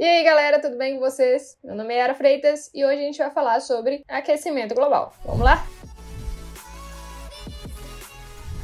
E aí galera, tudo bem com vocês? Meu nome é Yara Freitas e hoje a gente vai falar sobre aquecimento global. Vamos lá?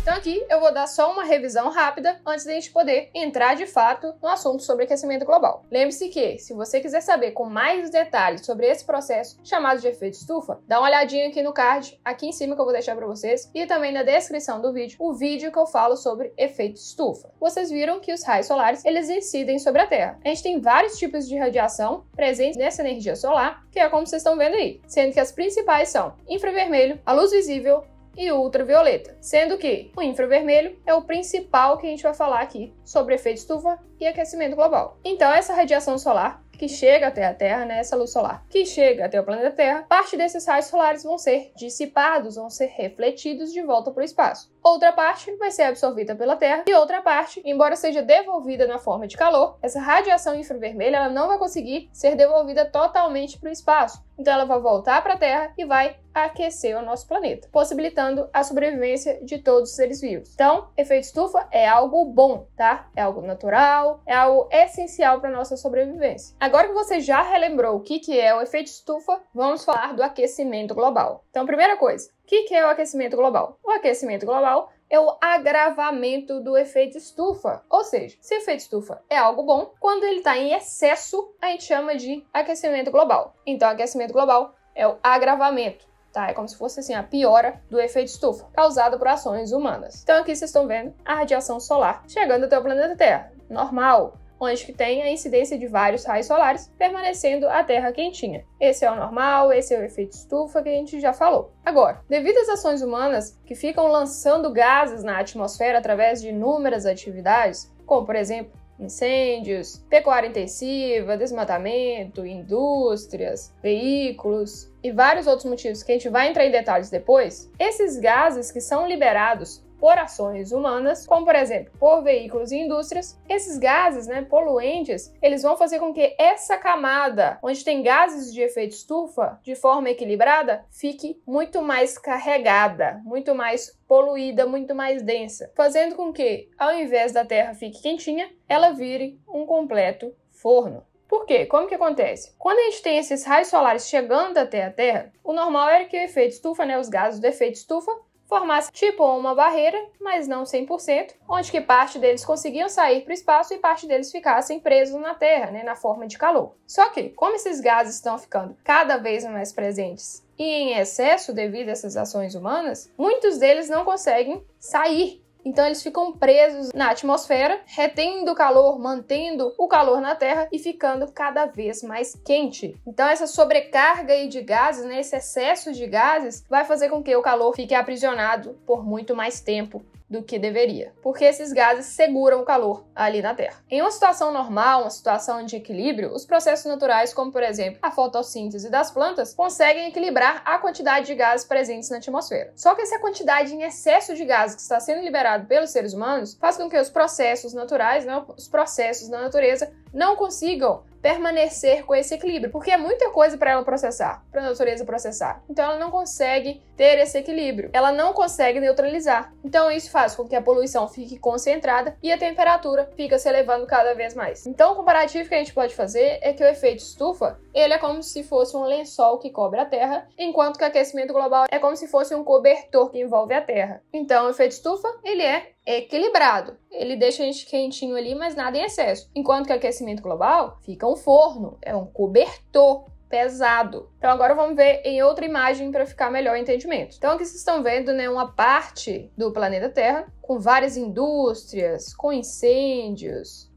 Então aqui eu vou dar só uma revisão rápida antes da gente poder entrar de fato no assunto sobre aquecimento global. Lembre-se que, se você quiser saber com mais detalhes sobre esse processo chamado de efeito estufa, dá uma olhadinha aqui no card, aqui em cima que eu vou deixar para vocês, e também na descrição do vídeo, o vídeo que eu falo sobre efeito estufa. Vocês viram que os raios solares, eles incidem sobre a Terra. A gente tem vários tipos de radiação presentes nessa energia solar, que é como vocês estão vendo aí, sendo que as principais são infravermelho, a luz visível, e ultravioleta, sendo que o infravermelho é o principal que a gente vai falar aqui sobre efeito estufa e aquecimento global. Então essa radiação solar que chega até a Terra, né, essa luz solar que chega até o planeta Terra, parte desses raios solares vão ser dissipados, vão ser refletidos de volta para o espaço. Outra parte vai ser absorvida pela Terra e outra parte, embora seja devolvida na forma de calor, essa radiação infravermelha ela não vai conseguir ser devolvida totalmente para o espaço. Então ela vai voltar para a Terra e vai aquecer o nosso planeta, possibilitando a sobrevivência de todos os seres vivos. Então, efeito estufa é algo bom, tá? É algo natural, é algo essencial para nossa sobrevivência. Agora que você já relembrou o que é o efeito estufa, vamos falar do aquecimento global. Então, primeira coisa, o que é o aquecimento global? O aquecimento global é o agravamento do efeito estufa. Ou seja, se o efeito estufa é algo bom, quando ele está em excesso, a gente chama de aquecimento global. Então, aquecimento global é o agravamento, tá? É como se fosse assim, a piora do efeito estufa, causado por ações humanas. Então, aqui vocês estão vendo a radiação solar chegando até o planeta Terra, normal, onde que tem a incidência de vários raios solares, permanecendo a Terra quentinha. Esse é o normal, esse é o efeito estufa que a gente já falou. Agora, devido às ações humanas que ficam lançando gases na atmosfera através de inúmeras atividades, como por exemplo, incêndios, pecuária intensiva, desmatamento, indústrias, veículos e vários outros motivos que a gente vai entrar em detalhes depois, esses gases que são liberados por ações humanas, como por exemplo, por veículos e indústrias, esses gases, poluentes, eles vão fazer com que essa camada, onde tem gases de efeito estufa, de forma equilibrada, fique muito mais carregada, muito mais poluída, muito mais densa, fazendo com que, ao invés da Terra fique quentinha, ela vire um completo forno. Por quê? Como que acontece? Quando a gente tem esses raios solares chegando até a Terra, o normal era que o efeito estufa, os gases do efeito estufa, formasse tipo uma barreira, mas não 100%, onde que parte deles conseguiam sair para o espaço e parte deles ficassem presos na Terra, na forma de calor. Só que, como esses gases estão ficando cada vez mais presentes e em excesso devido a essas ações humanas, muitos deles não conseguem sair. Então eles ficam presos na atmosfera, retendo o calor, mantendo o calor na Terra e ficando cada vez mais quente. Então essa sobrecarga aí de gases, esse excesso de gases, vai fazer com que o calor fique aprisionado por muito mais tempo do que deveria, porque esses gases seguram o calor ali na Terra. Em uma situação normal, uma situação de equilíbrio, os processos naturais, como por exemplo a fotossíntese das plantas, conseguem equilibrar a quantidade de gases presentes na atmosfera. Só que essa quantidade em excesso de gases que está sendo liberado pelos seres humanos faz com que os processos naturais, os processos da natureza, não consigam permanecer com esse equilíbrio, porque é muita coisa para ela processar, para a natureza processar. Então ela não consegue ter esse equilíbrio, ela não consegue neutralizar. Então isso faz com que a poluição fique concentrada e a temperatura fica se elevando cada vez mais. Então o comparativo que a gente pode fazer é que o efeito estufa, ele é como se fosse um lençol que cobre a Terra, enquanto que o aquecimento global é como se fosse um cobertor que envolve a Terra. Então o efeito estufa, ele é equilibrado. Ele deixa a gente quentinho ali, mas nada em excesso. Enquanto que o aquecimento global fica um forno, é um cobertor pesado. Então agora vamos ver em outra imagem para ficar melhor o entendimento. Então aqui vocês estão vendo uma parte do planeta Terra com várias indústrias, com incêndios,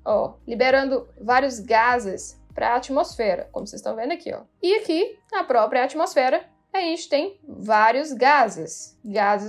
liberando vários gases para a atmosfera, como vocês estão vendo aqui. E aqui, na própria atmosfera, a gente tem vários gases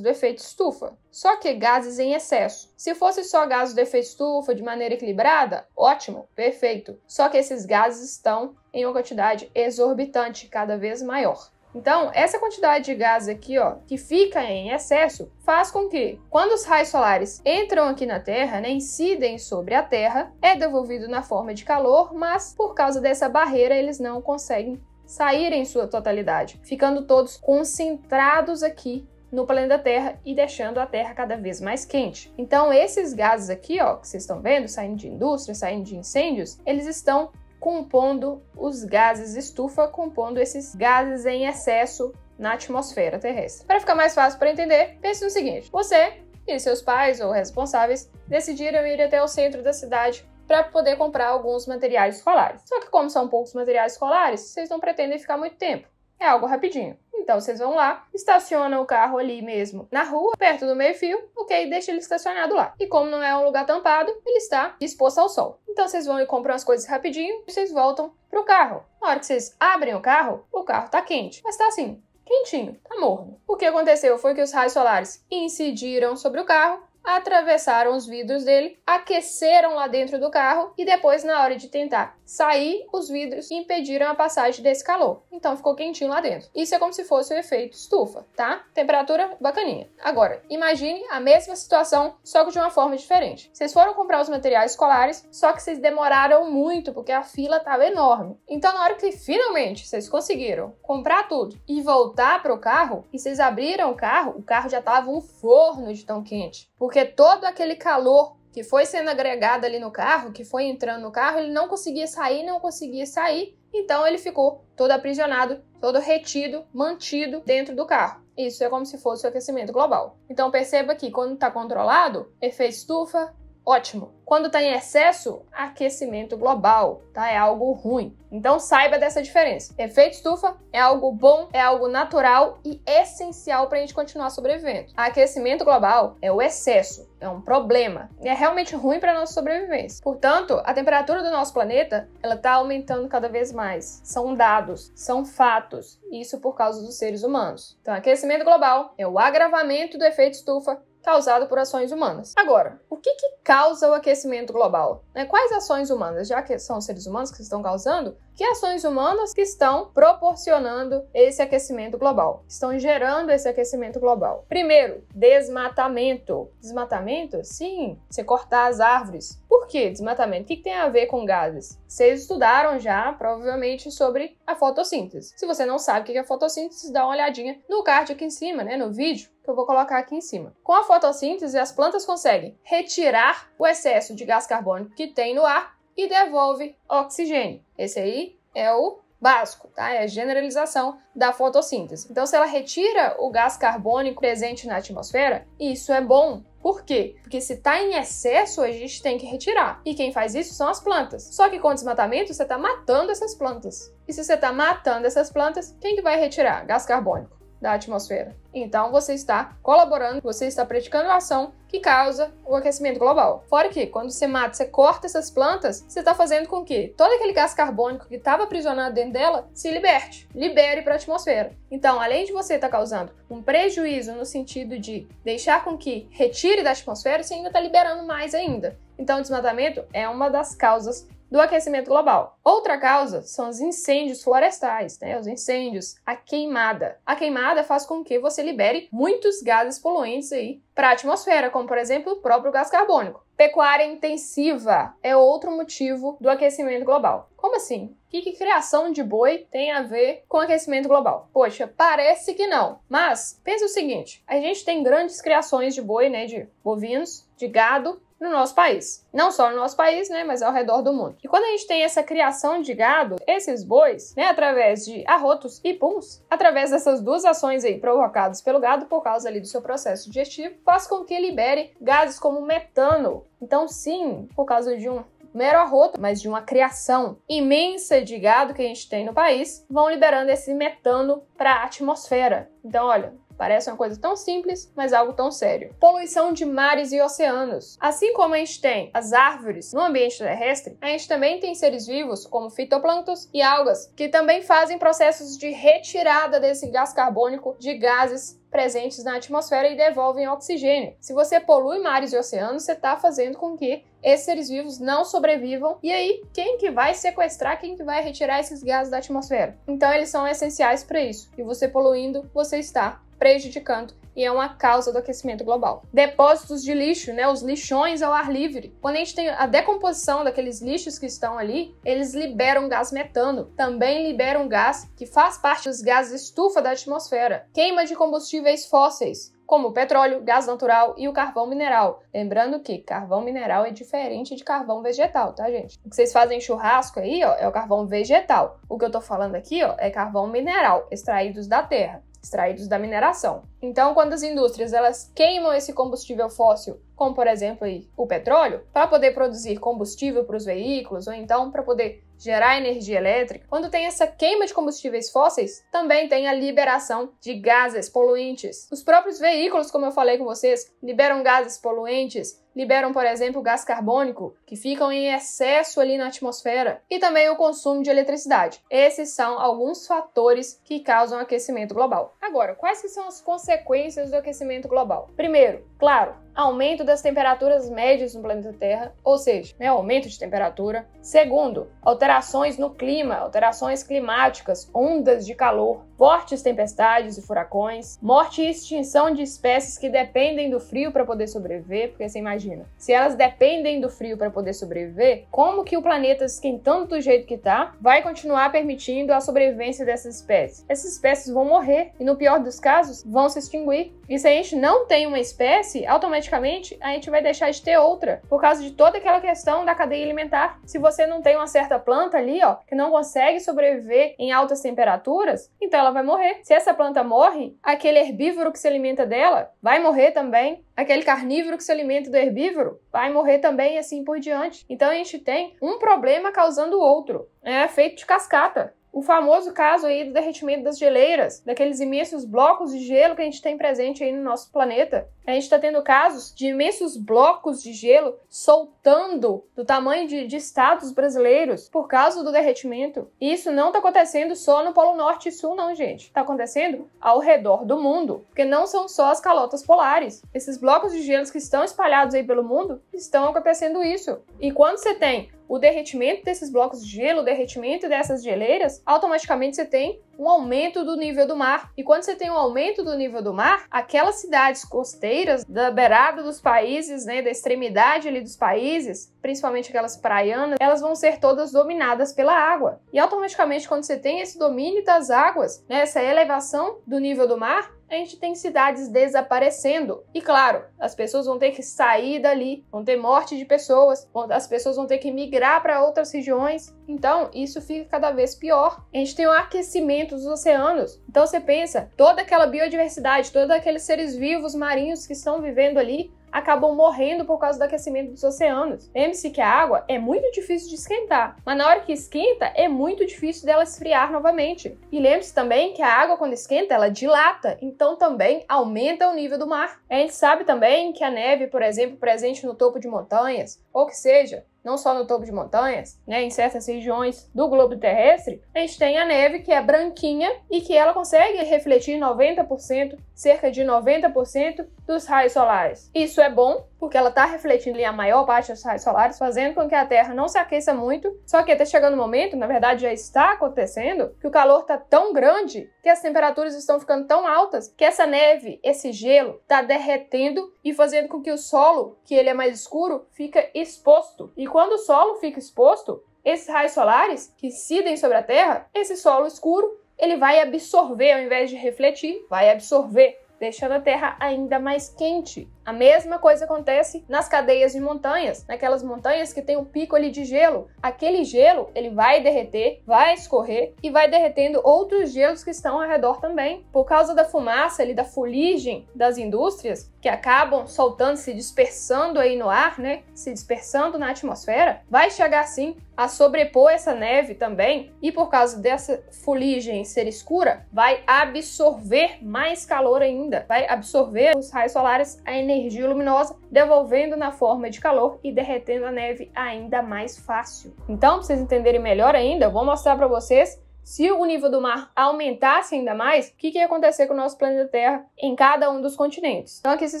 do efeito estufa. Só que gases em excesso. Se fosse só gases do efeito estufa de maneira equilibrada, ótimo, perfeito. Só que esses gases estão em uma quantidade exorbitante, cada vez maior. Então, essa quantidade de gases aqui, que fica em excesso, faz com que, quando os raios solares entram aqui na Terra, incidem sobre a Terra, é devolvido na forma de calor, mas por causa dessa barreira eles não conseguem sair em sua totalidade, ficando todos concentrados aqui no planeta Terra e deixando a Terra cada vez mais quente. Então esses gases aqui, que vocês estão vendo, saindo de indústria, saindo de incêndios, eles estão compondo os gases estufa, compondo esses gases em excesso na atmosfera terrestre. Para ficar mais fácil para entender, pense no seguinte: você e seus pais ou responsáveis decidiram ir até o centro da cidade para poder comprar alguns materiais escolares. Só que como são poucos materiais escolares, vocês não pretendem ficar muito tempo. É algo rapidinho. Então vocês vão lá, estacionam o carro ali mesmo na rua, perto do meio-fio, ok? Deixa ele estacionado lá. E como não é um lugar tampado, ele está exposto ao sol. Então vocês vão e compram as coisas rapidinho e vocês voltam pro carro. Na hora que vocês abrem o carro tá quente. Mas tá assim, quentinho, tá morno. O que aconteceu foi que os raios solares incidiram sobre o carro, atravessaram os vidros dele, aqueceram lá dentro do carro e depois, na hora de tentar sair, os vidros impediram a passagem desse calor. Então ficou quentinho lá dentro. Isso é como se fosse o efeito estufa, tá? Temperatura bacaninha. Agora, imagine a mesma situação, só que de uma forma diferente. Vocês foram comprar os materiais escolares, só que vocês demoraram muito, porque a fila estava enorme. Então, na hora que finalmente vocês conseguiram comprar tudo e voltar pro carro, e vocês abriram o carro já estava um forno de tão quente. Porque todo aquele calor que foi sendo agregado ali no carro, que foi entrando no carro, ele não conseguia sair, então ele ficou todo aprisionado, todo retido, mantido dentro do carro. Isso é como se fosse o aquecimento global. Então perceba que quando está controlado, efeito estufa, ótimo. Quando está em excesso, aquecimento global, tá? É algo ruim. Então saiba dessa diferença. Efeito estufa é algo bom, é algo natural e essencial para a gente continuar sobrevivendo. Aquecimento global é o excesso, é um problema. E é realmente ruim para a nossa sobrevivência. Portanto, a temperatura do nosso planeta, ela está aumentando cada vez mais. São dados, são fatos. Isso por causa dos seres humanos. Então, aquecimento global é o agravamento do efeito estufa causado por ações humanas. Agora, o que causa o aquecimento global? Quais ações humanas? Já que são seres humanos que estão causando, que ações humanas que estão proporcionando esse aquecimento global? Estão gerando esse aquecimento global. Primeiro, desmatamento. Desmatamento? Sim, você cortar as árvores. Por que desmatamento? O que tem a ver com gases? Vocês estudaram já, provavelmente, sobre a fotossíntese. Se você não sabe o que é a fotossíntese, dá uma olhadinha no card aqui em cima, no vídeo que eu vou colocar aqui em cima. Com a fotossíntese, as plantas conseguem retirar o excesso de gás carbônico que tem no ar e devolve oxigênio. Esse aí é o básico, tá? É a generalização da fotossíntese. Então, se ela retira o gás carbônico presente na atmosfera, isso é bom. Por quê? Porque se está em excesso, a gente tem que retirar. E quem faz isso são as plantas. Só que com o desmatamento, você está matando essas plantas. E se você está matando essas plantas, quem que vai retirar gás carbônico da atmosfera? Então você está colaborando, você está praticando a ação que causa o aquecimento global. Fora que, quando você mata, você corta essas plantas, você está fazendo com que todo aquele gás carbônico que estava aprisionado dentro dela se libere para a atmosfera. Então, além de você estar causando um prejuízo no sentido de deixar com que retire da atmosfera, você ainda está liberando mais ainda. Então, o desmatamento é uma das causas do aquecimento global. Outra causa são os incêndios florestais, os incêndios, a queimada. A queimada faz com que você libere muitos gases poluentes aí para a atmosfera, como por exemplo o próprio gás carbônico. Pecuária intensiva é outro motivo do aquecimento global. Como assim? O que criação de boi tem a ver com aquecimento global? Poxa, parece que não. Mas pensa o seguinte, a gente tem grandes criações de boi, de bovinos, de gado, no nosso país. Não só no nosso país, mas ao redor do mundo. E quando a gente tem essa criação de gado, esses bois, através de arrotos e puns, através dessas duas ações aí provocadas pelo gado por causa ali do seu processo digestivo, faz com que libere gases como metano. Então, sim, por causa de um mero arroto, mas de uma criação imensa de gado que a gente tem no país, vão liberando esse metano para a atmosfera. Então, olha, parece uma coisa tão simples, mas algo tão sério. Poluição de mares e oceanos. Assim como a gente tem as árvores no ambiente terrestre, a gente também tem seres vivos, como fitoplânctons e algas, que também fazem processos de retirada desse gás carbônico de gases presentes na atmosfera e devolvem oxigênio. Se você polui mares e oceanos, você está fazendo com que esses seres vivos não sobrevivam. E aí, quem que vai sequestrar, quem que vai retirar esses gases da atmosfera? Então, eles são essenciais para isso. E você poluindo, você está prejudicando e é uma causa do aquecimento global. Depósitos de lixo, os lixões ao ar livre. Quando a gente tem a decomposição daqueles lixos que estão ali, eles liberam gás metano, também liberam gás que faz parte dos gases estufa da atmosfera. Queima de combustíveis fósseis. como o petróleo, gás natural e o carvão mineral. Lembrando que carvão mineral é diferente de carvão vegetal, tá, gente? O que vocês fazem em churrasco aí, ó, é o carvão vegetal. O que eu tô falando aqui, ó, é carvão mineral, extraídos da terra, extraídos da mineração. Então, quando as indústrias elas queimam esse combustível fóssil, como por exemplo aí, o petróleo, para poder produzir combustível para os veículos ou então para poder gerar energia elétrica, quando tem essa queima de combustíveis fósseis, também tem a liberação de gases poluentes. Os próprios veículos, como eu falei com vocês, liberam gases poluentes, liberam, por exemplo, gás carbônico, que ficam em excesso ali na atmosfera, e também o consumo de eletricidade. Esses são alguns fatores que causam aquecimento global. Agora, quais que são as consequências do aquecimento global? Primeiro, claro, aumento das temperaturas médias no planeta Terra, ou seja, aumento de temperatura. Segundo, alterações no clima, alterações climáticas, ondas de calor, fortes tempestades e furacões, morte e extinção de espécies que dependem do frio para poder sobreviver, porque você imagina, se elas dependem do frio para poder sobreviver, como que o planeta esquentando do jeito que está vai continuar permitindo a sobrevivência dessas espécies? Essas espécies vão morrer e, no pior dos casos, vão se extinguir. E se a gente não tem uma espécie, automaticamente a gente vai deixar de ter outra, por causa de toda aquela questão da cadeia alimentar. Se você não tem uma certa planta ali, ó, que não consegue sobreviver em altas temperaturas, então ela vai morrer. Se essa planta morre, aquele herbívoro que se alimenta dela vai morrer também. Aquele carnívoro que se alimenta do herbívoro vai morrer também, e assim por diante. Então a gente tem um problema causando o outro. É feito de cascata. O famoso caso aí do derretimento das geleiras, daqueles imensos blocos de gelo que a gente tem presente aí no nosso planeta. A gente está tendo casos de imensos blocos de gelo soltando do tamanho de estados brasileiros por causa do derretimento. E isso não está acontecendo só no Polo Norte e Sul, não, gente. Está acontecendo ao redor do mundo, porque não são só as calotas polares. Esses blocos de gelo que estão espalhados aí pelo mundo estão acontecendo isso. E quando você tem o derretimento desses blocos de gelo, o derretimento dessas geleiras, automaticamente você tem um aumento do nível do mar. E quando você tem um aumento do nível do mar, aquelas cidades costeiras da beirada dos países, né, da extremidade ali dos países, principalmente aquelas praianas, elas vão ser todas dominadas pela água. E automaticamente, quando você tem esse domínio das águas, né, essa elevação do nível do mar, a gente tem cidades desaparecendo. E claro, as pessoas vão ter que sair dali, vão ter morte de pessoas, as pessoas vão ter que migrar para outras regiões. Então, isso fica cada vez pior. A gente tem um aquecimento dos oceanos. Então, você pensa, toda aquela biodiversidade, todos aqueles seres vivos marinhos que estão vivendo ali, acabam morrendo por causa do aquecimento dos oceanos. Lembre-se que a água é muito difícil de esquentar, mas na hora que esquenta, é muito difícil dela esfriar novamente. E lembre-se também que a água, quando esquenta, ela dilata, então também aumenta o nível do mar. A gente sabe também que a neve, por exemplo, presente no topo de montanhas, ou que seja, não só no topo de montanhas, né, em certas regiões do globo terrestre, a gente tem a neve que é branquinha e que ela consegue refletir 90%, cerca de 90% dos raios solares. Isso é bom, porque ela está refletindo ali a maior parte dos raios solares, fazendo com que a Terra não se aqueça muito. Só que até chegando um momento, na verdade já está acontecendo, que o calor está tão grande que as temperaturas estão ficando tão altas que essa neve, esse gelo, está derretendo e fazendo com que o solo, que ele é mais escuro, fica exposto. E quando o solo fica exposto, esses raios solares que incidem sobre a Terra, esse solo escuro, ele vai absorver, ao invés de refletir, vai absorver, deixando a Terra ainda mais quente. A mesma coisa acontece nas cadeias de montanhas, naquelas montanhas que tem um pico ali de gelo. Aquele gelo, ele vai derreter, vai escorrer e vai derretendo outros gelos que estão ao redor também. Por causa da fumaça ali, da fuligem das indústrias, que acabam soltando, se dispersando aí no ar, né? Se dispersando na atmosfera, vai chegar sim a sobrepor essa neve também, e por causa dessa fuligem ser escura, vai absorver mais calor ainda, vai absorver os raios solares, a energia luminosa, devolvendo na forma de calor e derretendo a neve ainda mais fácil. Então, para vocês entenderem melhor ainda, eu vou mostrar para vocês se o nível do mar aumentasse ainda mais, o que ia acontecer com o nosso planeta Terra em cada um dos continentes. Então aqui vocês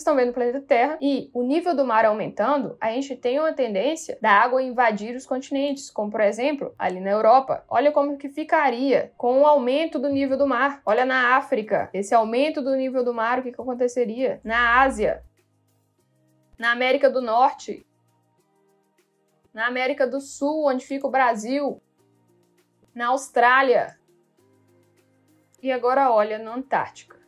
estão vendo o planeta Terra e o nível do mar aumentando, a gente tem uma tendência da água invadir os continentes, como por exemplo, ali na Europa. Olha como que ficaria com o aumento do nível do mar. Olha na África, esse aumento do nível do mar, o que aconteceria? Na Ásia, na América do Norte, na América do Sul, onde fica o Brasil, na Austrália e agora olha na Antártica.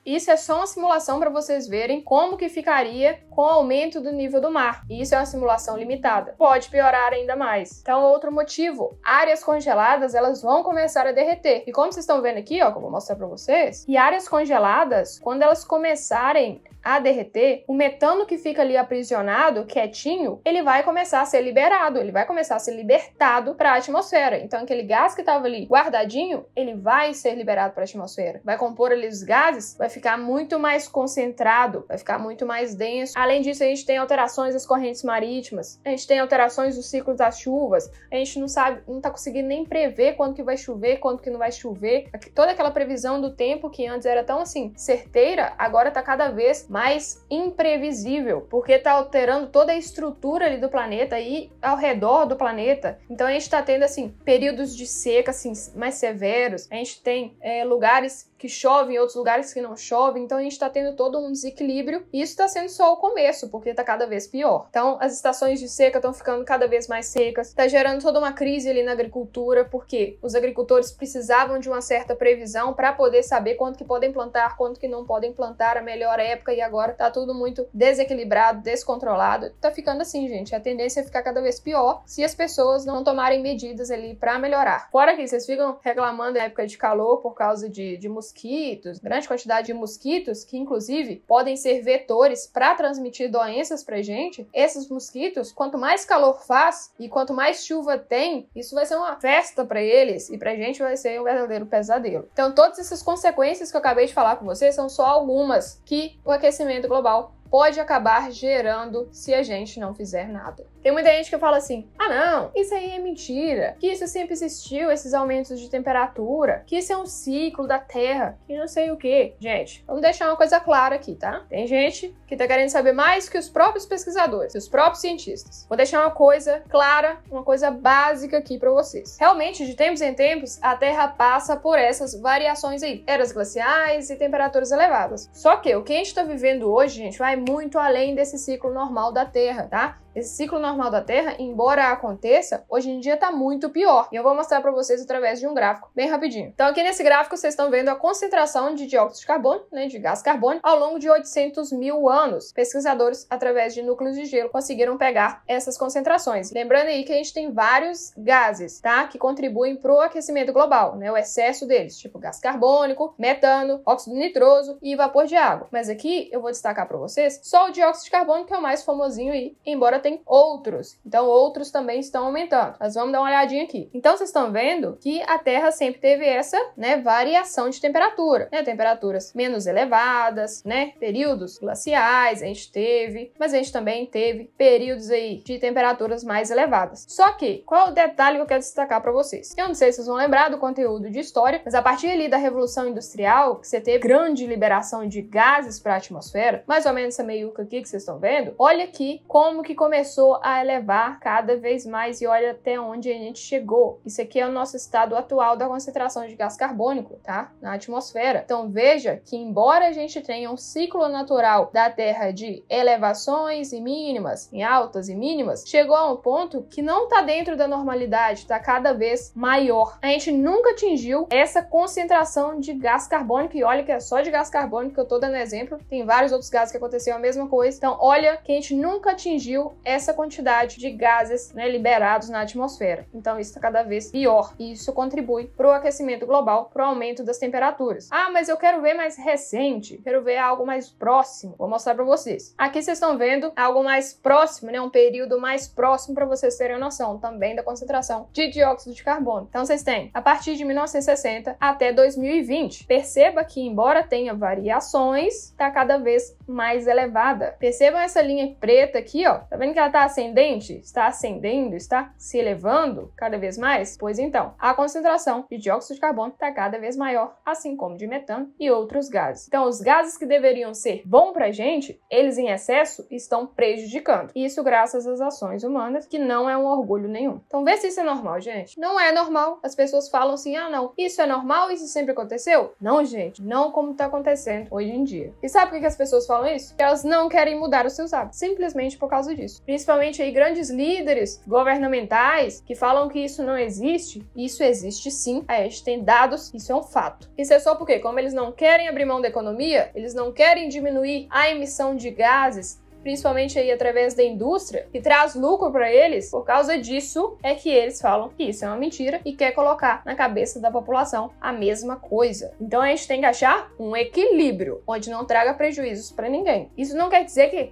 Isso é só uma simulação para vocês verem como que ficaria com o aumento do nível do mar. E isso é uma simulação limitada. Pode piorar ainda mais. Então, outro motivo, áreas congeladas, elas vão começar a derreter. E como vocês estão vendo aqui, ó, que eu vou mostrar para vocês, e áreas congeladas, quando elas começarem a derreter, o metano que fica ali aprisionado, quietinho, ele vai começar a ser liberado, ele vai começar a ser libertado para a atmosfera. Então, aquele gás que estava ali guardadinho, ele vai ser liberado para a atmosfera. Vai compor ali os gases, vai ficar muito mais concentrado, vai ficar muito mais denso. Além disso, a gente tem alterações das correntes marítimas, a gente tem alterações dos ciclos das chuvas, a gente não sabe, não tá conseguindo nem prever quando que vai chover, quando que não vai chover. Toda aquela previsão do tempo que antes era tão assim certeira, agora tá cada vez mais imprevisível, porque tá alterando toda a estrutura ali do planeta e ao redor do planeta. Então a gente tá tendo assim períodos de seca assim mais severos. A gente tem lugares que chovem, outros lugares que não chovem. Então a gente tá tendo todo um desequilíbrio. E isso tá sendo só o começo, porque tá cada vez pior. Então as estações de seca estão ficando cada vez mais secas. Tá gerando toda uma crise ali na agricultura, porque os agricultores precisavam de uma certa previsão para poder saber quanto que podem plantar, quanto que não podem plantar, a melhor época, e agora tá tudo muito desequilibrado, descontrolado. Tá ficando assim, gente. A tendência é ficar cada vez pior se as pessoas não tomarem medidas ali para melhorar. Fora que vocês ficam reclamando na época de calor por causa de mosquitos, grande quantidade de mosquitos que inclusive podem ser vetores para transmitir doenças pra gente. Esses mosquitos, quanto mais calor faz e quanto mais chuva tem, isso vai ser uma festa para eles e pra gente vai ser um verdadeiro pesadelo. Então todas essas consequências que eu acabei de falar com vocês são só algumas que o aquecimento global pode acabar gerando se a gente não fizer nada. Tem muita gente que fala assim, ah não, isso aí é mentira, que isso sempre existiu, esses aumentos de temperatura, que isso é um ciclo da Terra, que não sei o que. Gente, vamos deixar uma coisa clara aqui, tá? Tem gente que tá querendo saber mais que os próprios pesquisadores, os próprios cientistas. Vou deixar uma coisa clara, uma coisa básica aqui pra vocês. Realmente, de tempos em tempos, a Terra passa por essas variações aí, eras glaciais e temperaturas elevadas. Só que o que a gente tá vivendo hoje, gente, vai muito além desse ciclo normal da Terra, tá? Esse ciclo normal da Terra, embora aconteça, hoje em dia tá muito pior. E eu vou mostrar para vocês através de um gráfico bem rapidinho. Então aqui nesse gráfico vocês estão vendo a concentração de dióxido de carbono, né, de gás carbônico, ao longo de 800 mil anos. Pesquisadores, através de núcleos de gelo, conseguiram pegar essas concentrações. Lembrando aí que a gente tem vários gases, tá, que contribuem pro aquecimento global, né, o excesso deles, tipo gás carbônico, metano, óxido nitroso e vapor de água. Mas aqui eu vou destacar para vocês só o dióxido de carbono, que é o mais famosinho aí, embora tem outros. Então, outros também estão aumentando. Mas vamos dar uma olhadinha aqui. Então, vocês estão vendo que a Terra sempre teve essa, né, variação de temperatura, né? Temperaturas menos elevadas, né? Períodos glaciais a gente teve, mas a gente também teve períodos aí de temperaturas mais elevadas. Só que, qual é o detalhe que eu quero destacar para vocês? Eu não sei se vocês vão lembrar do conteúdo de história, mas a partir ali da Revolução Industrial, que você teve grande liberação de gases para a atmosfera, mais ou menos essa meiuca aqui que vocês estão vendo, olha aqui como que começou a elevar cada vez mais e olha até onde a gente chegou. Isso aqui é o nosso estado atual da concentração de gás carbônico, tá? Na atmosfera. Então veja que embora a gente tenha um ciclo natural da Terra de elevações e mínimas, em altas e mínimas, chegou a um ponto que não está dentro da normalidade, está cada vez maior. A gente nunca atingiu essa concentração de gás carbônico e olha que é só de gás carbônico que eu tô dando exemplo. Tem vários outros gases que aconteceu a mesma coisa. Então olha que a gente nunca atingiu essa quantidade de gases, né, liberados na atmosfera. Então isso está cada vez pior e isso contribui para o aquecimento global, para o aumento das temperaturas. Ah, mas eu quero ver mais recente, quero ver algo mais próximo. Vou mostrar para vocês. Aqui vocês estão vendo algo mais próximo, né, um período mais próximo para vocês terem noção também da concentração de dióxido de carbono. Então vocês têm a partir de 1960 até 2020. Perceba que embora tenha variações, está cada vez mais elevada. Percebam essa linha preta aqui, ó. Tá vendo que ela está ascendente? Está ascendendo? Está se elevando cada vez mais? Pois então, a concentração de dióxido de carbono está cada vez maior, assim como de metano e outros gases. Então, os gases que deveriam ser bons pra gente, eles em excesso estão prejudicando. Isso graças às ações humanas, que não é um orgulho nenhum. Então, vê se isso é normal, gente. Não é normal. As pessoas falam assim, ah, não, isso é normal? Isso sempre aconteceu? Não, gente, não como está acontecendo hoje em dia. E sabe por que as pessoas falam isso? Porque elas não querem mudar os seus hábitos, simplesmente por causa disso. muitos, principalmente aí grandes líderes governamentais, que falam que isso não existe. Isso existe sim, a gente tem dados, isso é um fato. Isso é só porque, como eles não querem abrir mão da economia, eles não querem diminuir a emissão de gases, principalmente aí através da indústria, que traz lucro para eles. Por causa disso é que eles falam que isso é uma mentira e quer colocar na cabeça da população a mesma coisa. Então a gente tem que achar um equilíbrio, onde não traga prejuízos para ninguém. Isso não quer dizer que,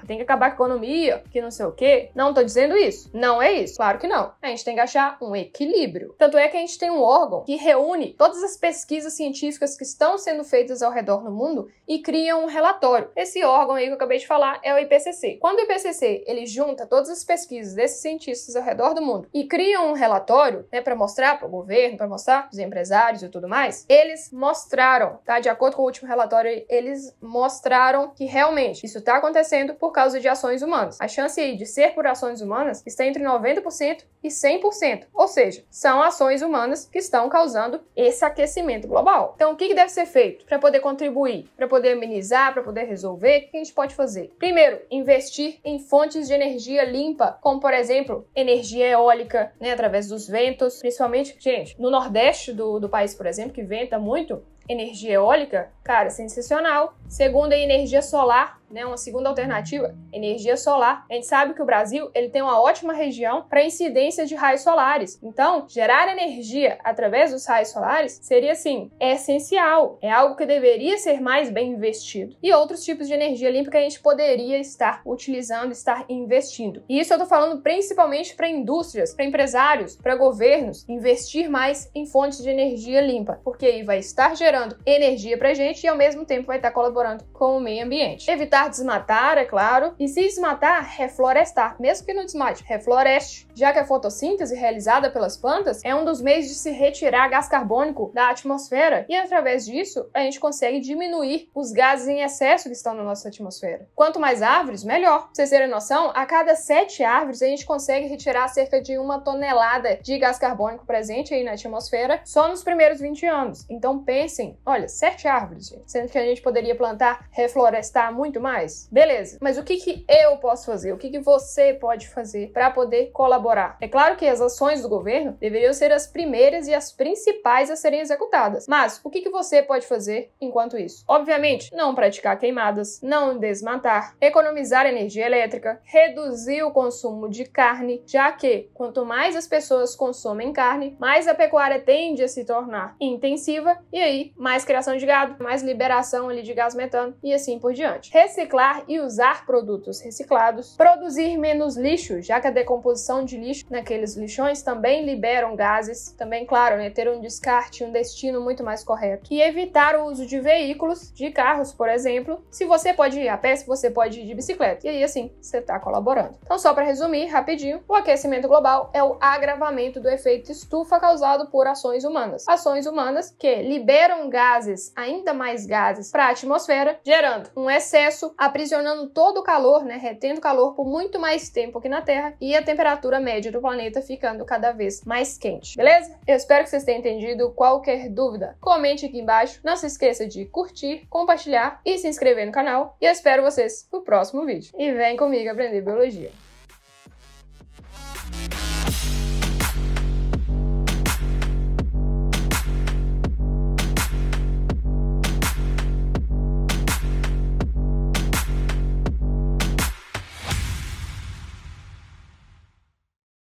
tem que acabar com a economia, que não sei o quê. Não tô dizendo isso. Não é isso. Claro que não. A gente tem que achar um equilíbrio. Tanto é que a gente tem um órgão que reúne todas as pesquisas científicas que estão sendo feitas ao redor do mundo e cria um relatório. Esse órgão aí que eu acabei de falar é o IPCC. Quando o IPCC ele junta todas as pesquisas desses cientistas ao redor do mundo e cria um relatório, para mostrar para o governo, para mostrar para os empresários e tudo mais, eles mostraram, de acordo com o último relatório, eles mostraram que realmente isso está acontecendo por causa de ações humanas. A chance aí de ser por ações humanas está entre 90% e 100%. Ou seja, são ações humanas que estão causando esse aquecimento global. Então, o que deve ser feito para poder contribuir, para poder amenizar, para poder resolver? O que a gente pode fazer? Primeiro, investir em fontes de energia limpa, como, por exemplo, energia eólica, através dos ventos, principalmente, gente, no nordeste do país, por exemplo, que venta muito, energia eólica, cara, sensacional. Segundo, a energia solar, uma segunda alternativa, energia solar. A gente sabe que o Brasil ele tem uma ótima região para incidência de raios solares. Então, gerar energia através dos raios solares seria, assim, essencial. É algo que deveria ser mais bem investido. E outros tipos de energia limpa que a gente poderia estar utilizando, estar investindo. E isso eu tô falando principalmente para indústrias, para empresários, para governos, investir mais em fontes de energia limpa, porque aí vai estar gerando energia pra gente e ao mesmo tempo vai estar colaborando com o meio ambiente. Evitar desmatar, é claro, e se desmatar, reflorestar. Mesmo que não desmate, refloreste, já que a fotossíntese realizada pelas plantas é um dos meios de se retirar gás carbônico da atmosfera e através disso a gente consegue diminuir os gases em excesso que estão na nossa atmosfera. Quanto mais árvores, melhor. Pra vocês terem noção, a cada 7 árvores a gente consegue retirar cerca de 1 tonelada de gás carbônico presente aí na atmosfera só nos primeiros 20 anos. Então pensem, olha, 7 árvores, gente, sendo que a gente poderia plantar, reflorestar muito mais. Beleza, mas o que eu posso fazer? O que você pode fazer para poder colaborar? É claro que as ações do governo deveriam ser as primeiras e as principais a serem executadas, mas o que você pode fazer enquanto isso? Obviamente, não praticar queimadas, não desmatar, economizar energia elétrica, reduzir o consumo de carne, já que quanto mais as pessoas consomem carne, mais a pecuária tende a se tornar intensiva e aí mais criação de gado, mais liberação ali de gás metano e assim por diante. Reciclar e usar produtos reciclados, produzir menos lixo, já que a decomposição de lixo naqueles lixões também liberam gases, também, claro, ter um descarte, um destino muito mais correto. E evitar o uso de veículos, de carros, por exemplo, se você pode ir a pé, se você pode ir de bicicleta. E aí, assim, você está colaborando. Então, só para resumir rapidinho, o aquecimento global é o agravamento do efeito estufa causado por ações humanas. Ações humanas que liberam gases, ainda mais gases, para a atmosfera, gerando um excesso, aprisionando todo o calor, retendo calor por muito mais tempo aqui na Terra e a temperatura média do planeta ficando cada vez mais quente, beleza? Eu espero que vocês tenham entendido. Qualquer dúvida, comente aqui embaixo. Não se esqueça de curtir, compartilhar e se inscrever no canal. E eu espero vocês no próximo vídeo. E vem comigo aprender biologia.